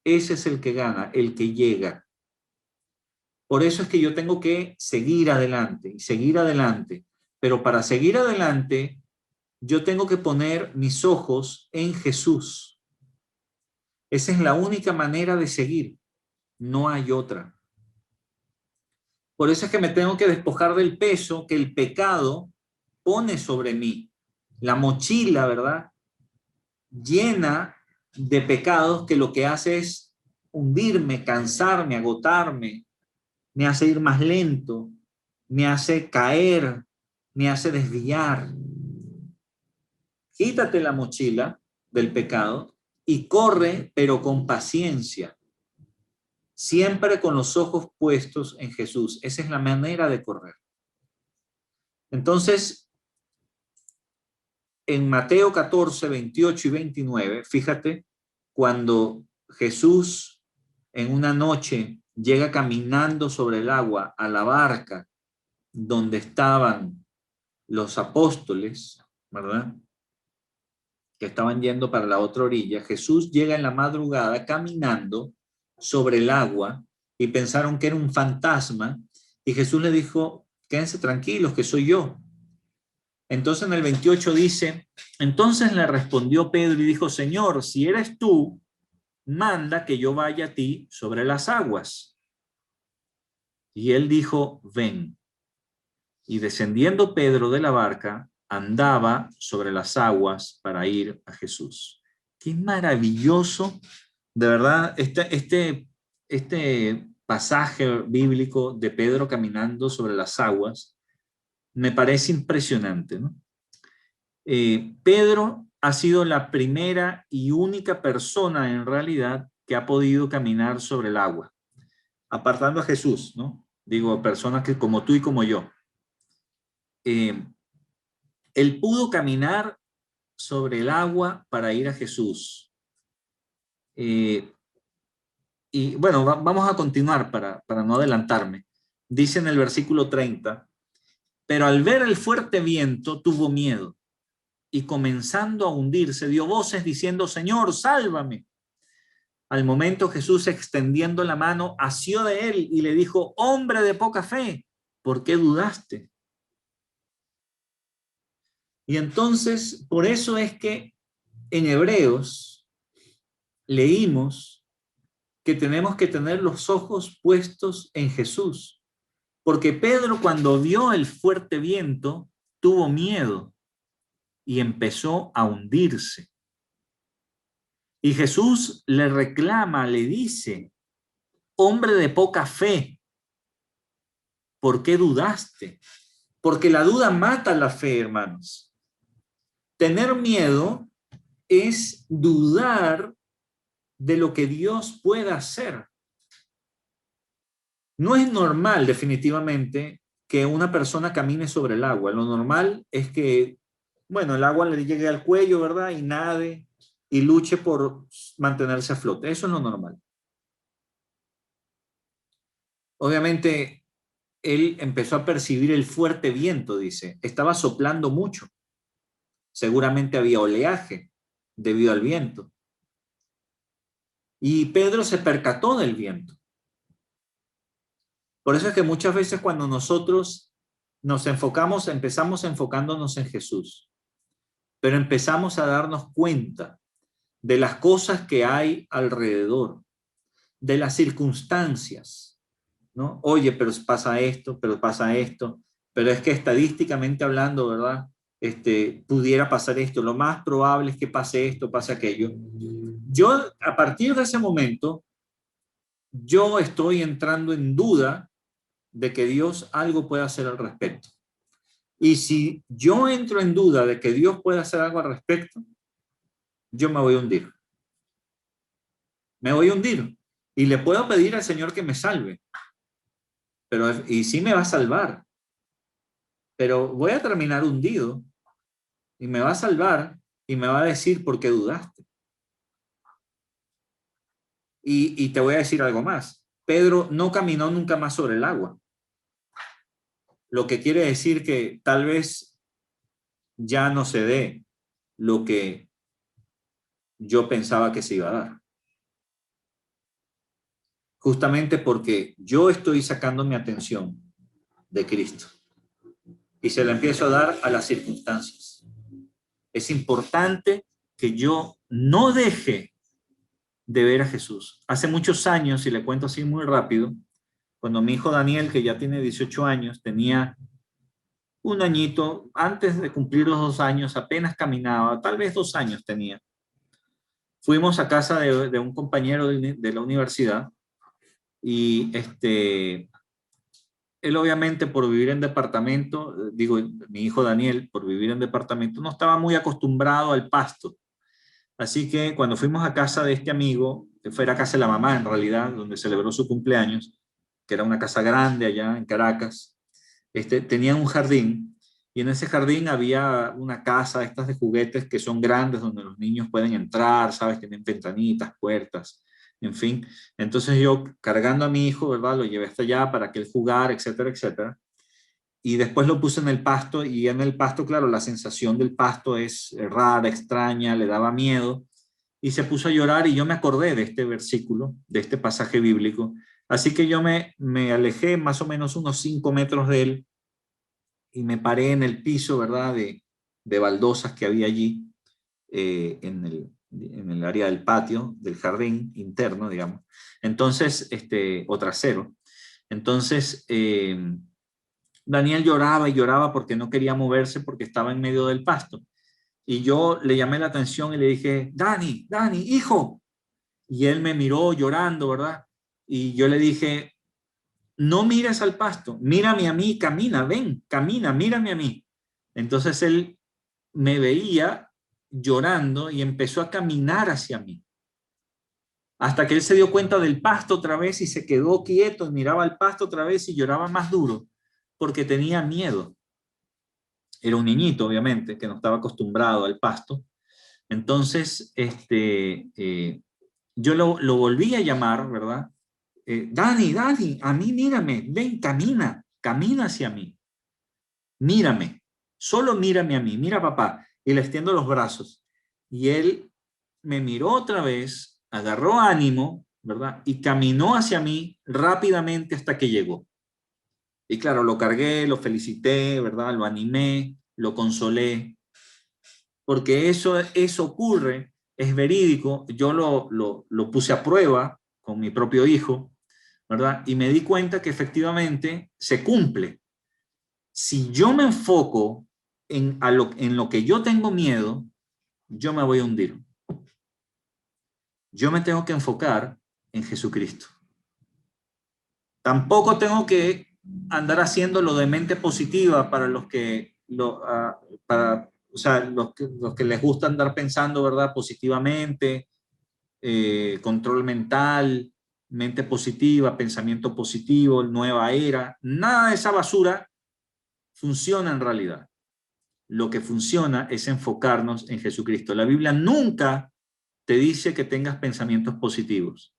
Ese es el que gana, el que llega. Por eso es que yo tengo que seguir adelante y seguir adelante. Pero para seguir adelante, yo tengo que poner mis ojos en Jesús. Esa es la única manera de seguir. No hay otra. Por eso es que me tengo que despojar del peso que el pecado pone sobre mí. La mochila, ¿verdad? Llena de pecados que lo que hace es hundirme, cansarme, agotarme, me hace ir más lento, me hace caer, me hace desviar. quítate la mochila del pecado y corre, pero con paciencia, siempre con los ojos puestos en Jesús. Esa es la manera de correr. Entonces, en Mateo 14, 28 y 29, fíjate, cuando Jesús en una noche llega caminando sobre el agua a la barca donde estaban los apóstoles, ¿verdad? Que estaban yendo para la otra orilla. Jesús llega en la madrugada caminando sobre el agua y pensaron que era un fantasma y Jesús le dijo, quédense tranquilos que soy yo. Entonces en el 28 dice, entonces le respondió Pedro y dijo, Señor, si eres tú, manda que yo vaya a ti sobre las aguas. Y él dijo, ven. Y descendiendo Pedro de la barca, andaba sobre las aguas para ir a Jesús. Qué maravilloso, de verdad, este pasaje bíblico de Pedro caminando sobre las aguas me parece impresionante, ¿no? Pedro ha sido la primera y única persona en realidad que ha podido caminar sobre el agua, apartando a Jesús, ¿no? Digo, personas que como tú y como yo. Él pudo caminar sobre el agua para ir a Jesús. Y bueno, vamos a continuar para no adelantarme. Dice en el versículo 30, pero al ver el fuerte viento tuvo miedo y comenzando a hundirse dio voces diciendo, Señor, sálvame. Al momento Jesús extendiendo la mano asió de él y le dijo, hombre de poca fe, ¿por qué dudaste? Y entonces, por eso es que en Hebreos leímos que tenemos que tener los ojos puestos en Jesús. Porque Pedro cuando vio el fuerte viento tuvo miedo y empezó a hundirse. Y Jesús le reclama, le dice, hombre de poca fe, ¿por qué dudaste? Porque la duda mata la fe, hermanos. Tener miedo es dudar de lo que Dios pueda hacer. No es normal, definitivamente, que una persona camine sobre el agua. Lo normal es que, bueno, el agua le llegue al cuello, ¿verdad? Y nade y luche por mantenerse a flote. Eso es lo normal. Obviamente, él empezó a percibir el fuerte viento, dice. Estaba soplando mucho. Seguramente había oleaje debido al viento. Y Pedro se percató del viento. Por eso es que muchas veces cuando nosotros nos enfocamos, empezamos enfocándonos en Jesús, pero empezamos a darnos cuenta de las cosas que hay alrededor, de las circunstancias, ¿no? Oye, pero pasa esto, pero es que estadísticamente hablando, ¿verdad? Pudiera pasar esto, lo más probable es que pase esto, pase aquello. Yo, a partir de ese momento, yo estoy entrando en duda de que Dios algo pueda hacer al respecto. Y si yo entro en duda de que Dios puede hacer algo al respecto, yo me voy a hundir. Me voy a hundir. Y le puedo pedir al Señor que me salve. Y sí me va a salvar. Pero voy a terminar hundido. Y me va a salvar y me va a decir por qué dudaste. Y te voy a decir algo más. Pedro no caminó nunca más sobre el agua. Lo que quiere decir que tal vez ya no se dé lo que yo pensaba que se iba a dar. Justamente porque yo estoy sacando mi atención de Cristo y se la empiezo a dar a las circunstancias. Es importante que yo no deje de ver a Jesús. Hace muchos años, y le cuento así muy rápido, cuando mi hijo Daniel, que ya tiene 18 años, tenía un añito, antes de cumplir los 2 años, apenas caminaba, tal vez 2 años tenía. Fuimos a casa de un compañero de la universidad y él obviamente por vivir en departamento, digo, mi hijo Daniel, por vivir en departamento, no estaba muy acostumbrado al pasto. Así que cuando fuimos a casa de este amigo, que fue a casa de la mamá en realidad, donde celebró su cumpleaños, que era una casa grande allá en Caracas, tenía un jardín y en ese jardín había una casa, estas de juguetes que son grandes, donde los niños pueden entrar, ¿sabes? Tienen ventanitas, puertas, en fin. Entonces yo, cargando a mi hijo, ¿verdad? Lo llevé hasta allá para que él jugara, etcétera, etcétera. Y después lo puse en el pasto y en el pasto, claro, la sensación del pasto es rara, extraña, le daba miedo y se puso a llorar y yo me acordé de este versículo, de este pasaje bíblico. Así que yo me alejé más o menos unos 5 metros de él y me paré en el piso, ¿verdad? De baldosas que había allí en el área del patio, del jardín interno, digamos. Entonces, o trasero. Entonces, Daniel lloraba y lloraba porque no quería moverse porque estaba en medio del pasto. Y yo le llamé la atención y le dije, Dani, Dani, hijo. Y él me miró llorando, ¿verdad? Y yo le dije, no mires al pasto, mírame a mí, camina, ven, camina, mírame a mí. Entonces él me veía llorando y empezó a caminar hacia mí. Hasta que él se dio cuenta del pasto otra vez y se quedó quieto y miraba al pasto otra vez y lloraba más duro porque tenía miedo. Era un niñito, obviamente, que no estaba acostumbrado al pasto. Entonces, yo lo volví a llamar, ¿verdad? Dani, Dani, a mí mírame, ven, camina, camina hacia mí, mírame, solo mírame a mí, mira papá, y le extiendo los brazos. Y él me miró otra vez, agarró ánimo, ¿verdad? Y caminó hacia mí rápidamente hasta que llegó. Y claro, lo cargué, lo felicité, ¿verdad? Lo animé, lo consolé, porque eso ocurre, es verídico, yo lo puse a prueba con mi propio hijo, ¿verdad? Y me di cuenta que efectivamente se cumple. Si yo me enfoco en lo que yo tengo miedo, yo me voy a hundir. Yo me tengo que enfocar en Jesucristo. Tampoco tengo que andar haciendo lo de mente positiva para los que, o sea, los que les gusta andar pensando, ¿verdad? Positivamente, control mental, mente positiva, pensamiento positivo, nueva era. Nada de esa basura funciona en realidad. Lo que funciona es enfocarnos en Jesucristo. La Biblia nunca te dice que tengas pensamientos positivos.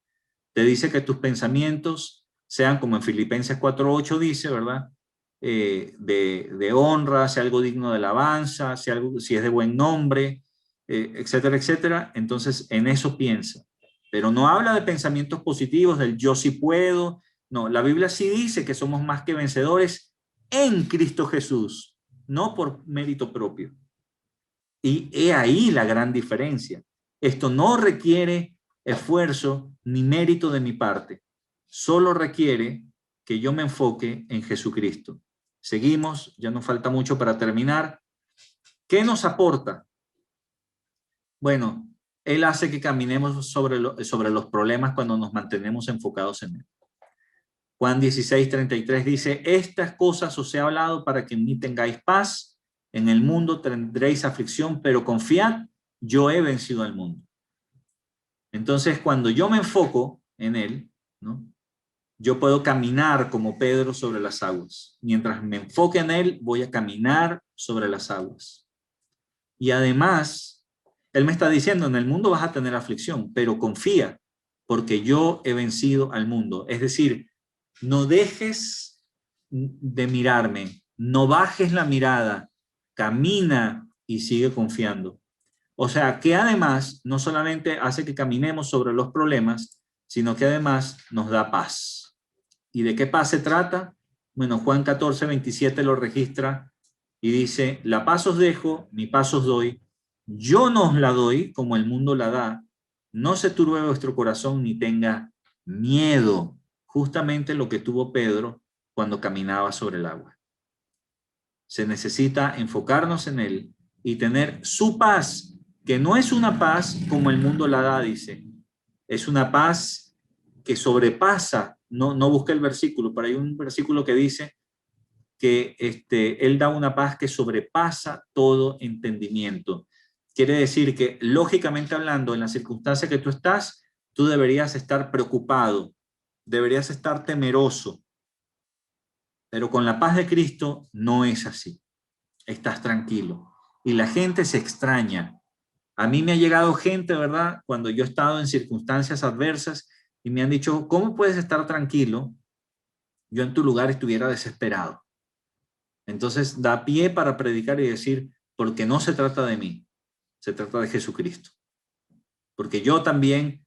Te dice que tus pensamientos sean como en Filipenses 4:8 dice, ¿verdad? De honra, sea algo digno de alabanza, sea algo, si es de buen nombre, etcétera, etcétera. Entonces, en eso piensa. Pero no habla de pensamientos positivos, del yo sí puedo. No, la Biblia sí dice que somos más que vencedores en Cristo Jesús, no por mérito propio. Y he ahí la gran diferencia. Esto no requiere esfuerzo ni mérito de mi parte. Solo requiere que yo me enfoque en Jesucristo. Seguimos, ya nos falta mucho para terminar. ¿Qué nos aporta? Bueno, Él hace que caminemos sobre los problemas cuando nos mantenemos enfocados en Él. Juan 16:33 dice, estas cosas os he hablado para que en mí tengáis paz. En el mundo tendréis aflicción, pero confiad, yo he vencido al mundo. Entonces, cuando yo me enfoco en Él, ¿no? Yo puedo caminar como Pedro sobre las aguas. Mientras me enfoque en Él, voy a caminar sobre las aguas. Y además, Él me está diciendo, en el mundo vas a tener aflicción, pero confía, porque yo he vencido al mundo. Es decir, no dejes de mirarme, no bajes la mirada, camina y sigue confiando. O sea, que además no solamente hace que caminemos sobre los problemas, sino que además nos da paz. ¿Y de qué paz se trata? Bueno, Juan 14:27 lo registra y dice, la paz os dejo, mi paz os doy, yo no os la doy como el mundo la da, no se turbe vuestro corazón ni tenga miedo, justamente lo que tuvo Pedro cuando caminaba sobre el agua. Se necesita enfocarnos en él y tener su paz, que no es una paz como el mundo la da, dice, es una paz que sobrepasa no busqué el versículo, pero hay un versículo que dice que Él da una paz que sobrepasa todo entendimiento. Quiere decir que, lógicamente hablando, en la circunstancia que tú estás, tú deberías estar preocupado, deberías estar temeroso, pero con la paz de Cristo no es así. Estás tranquilo. Y la gente se extraña. A mí me ha llegado gente, ¿verdad? Cuando yo he estado en circunstancias adversas y me han dicho, ¿cómo puedes estar tranquilo? Yo en tu lugar estuviera desesperado. Entonces da pie para predicar y decir, porque no se trata de mí, se trata de Jesucristo. Porque yo también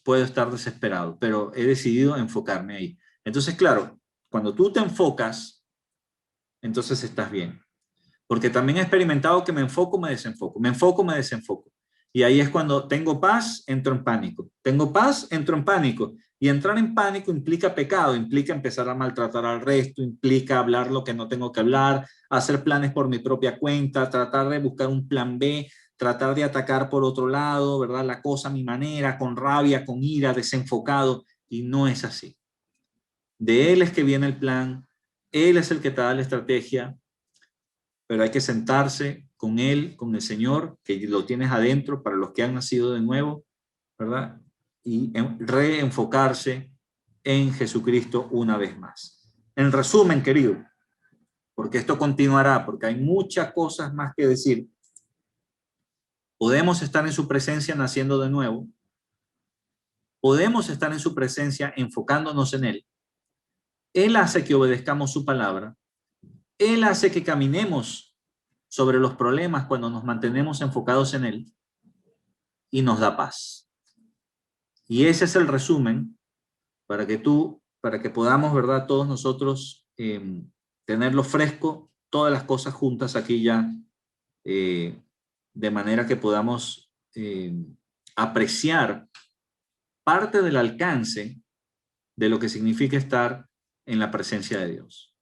puedo estar desesperado, pero he decidido enfocarme ahí. Entonces, claro, cuando tú te enfocas, entonces estás bien. Porque también he experimentado que me enfoco, me desenfoco, me enfoco, me desenfoco. Y ahí es cuando tengo paz, entro en pánico. Tengo paz, entro en pánico. Y entrar en pánico implica pecado, implica empezar a maltratar al resto, implica hablar lo que no tengo que hablar, hacer planes por mi propia cuenta, tratar de buscar un plan B, tratar de atacar por otro lado, ¿verdad? La cosa a mi manera, con rabia, con ira, desenfocado. Y no es así. De Él es que viene el plan, Él es el que te da la estrategia, pero hay que sentarse con Él, con el Señor, que lo tienes adentro para los que han nacido de nuevo, ¿verdad? Y reenfocarse en Jesucristo una vez más. En resumen, querido, porque esto continuará, porque hay muchas cosas más que decir. Podemos estar en su presencia naciendo de nuevo. Podemos estar en su presencia enfocándonos en Él. Él hace que obedezcamos su palabra. Él hace que caminemos sobre los problemas cuando nos mantenemos enfocados en Él y nos da paz. Y ese es el resumen para que podamos, ¿verdad? Todos nosotros tenerlo fresco, todas las cosas juntas aquí ya, de manera que podamos apreciar parte del alcance de lo que significa estar en la presencia de Dios.